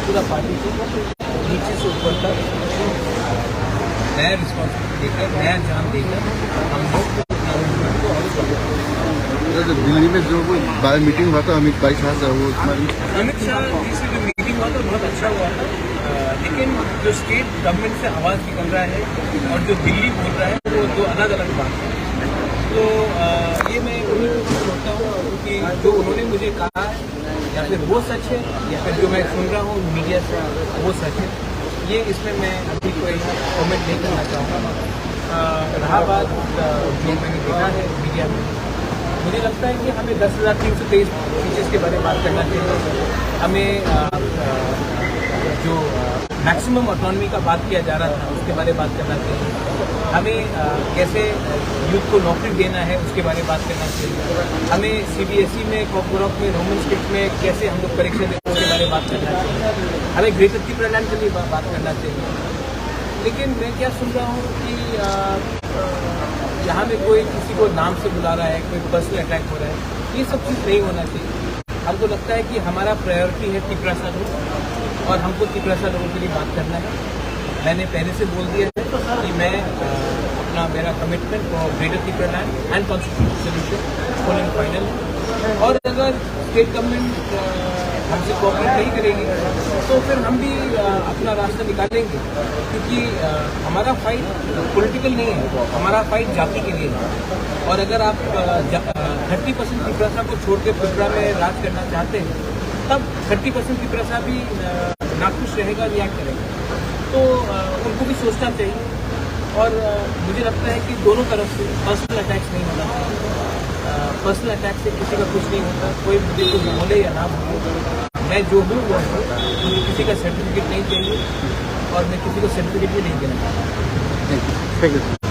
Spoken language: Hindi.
पूरा पार्टी को नीचे से ऊपर तक नया रिस्पॉन्सिबिलिटी देकर, नया जान देकर हम लोग दिल्ली में जो मीटिंग हुआ था अमित भाई शाह वो अमित शाह जी से जो मीटिंग हुआ था बहुत अच्छा हुआ था, लेकिन जो स्टेट गवर्नमेंट से आवाज़ निकल रहा है और जो दिल्ली बोल रहा है वो दो अलग अलग बात है। तो ये मैं उन्हीं को सोचता हूँ कि जो उन्होंने मुझे कहा है या फिर वो सच है या फिर जो मैं सुन रहा हूँ मीडिया से वो सच है, ये इसमें मैं अभी कोई कमेंट नहीं करना चाहूँगा। रहा बात जो मैंने देखा है मीडिया में, मुझे लगता है कि हमें 10,323 फीचर्स के बारे में बात करना चाहिए। हमें जो मैक्सिमम ऑटोनॉमी का बात किया जा रहा था उसके बारे में बात करना चाहिए। हमें कैसे यूथ को नौकरी देना है उसके बारे में बात करना चाहिए। हमें CBSE में, कॉर्पोरेट में, रोमन स्क्रिप्ट में कैसे हम लोग परीक्षा देते हैं उसके बारे में बात करना चाहिए। हमें ग्रेटर त्रिपुरा के लिए बात करना चाहिए। लेकिन मैं क्या सुन रहा हूँ कि यहाँ में कोई किसी को नाम से बुला रहा है, कोई पर्सनल अटैक हो रहा है, ये सब चीज़ नहीं होना चाहिए। हमको लगता है कि हमारा प्रायोरिटी है त्रिपुरा लोग और हमको त्रिपुरा लोगों के लिए बात करना है। मैंने पहले से बोल दिया है कि मैं मेरा commitment for greater Tripura and constitution solution full and final. और अगर स्टेट गवर्नमेंट हमसे कोऑपरेट नहीं करेगी तो फिर हम भी अपना रास्ता निकालेंगे, क्योंकि हमारा फाइट पॉलिटिकल नहीं है, हमारा फाइट जाति के लिए है। और अगर आप 30% त्रिपुरा को छोड़ के त्रिपुरा में राज करना चाहते हैं तब 30% त्रिपुरा भी नाखुश रहेगा, रिएक्ट करेगा। तो उनको भी सोचना चाहिए। और मुझे लगता है कि दोनों तरफ से पर्सनल अटैक्स नहीं होना चाहिए। पर्सनल अटैक से किसी का कुछ नहीं होता, कोई मुझे कुछ बोले या ना बोले, मैं जो हूँ वो हूँ। मुझे किसी का सर्टिफिकेट नहीं चाहिए और मैं किसी को सर्टिफिकेट भी नहीं देना चाहता। Thank you.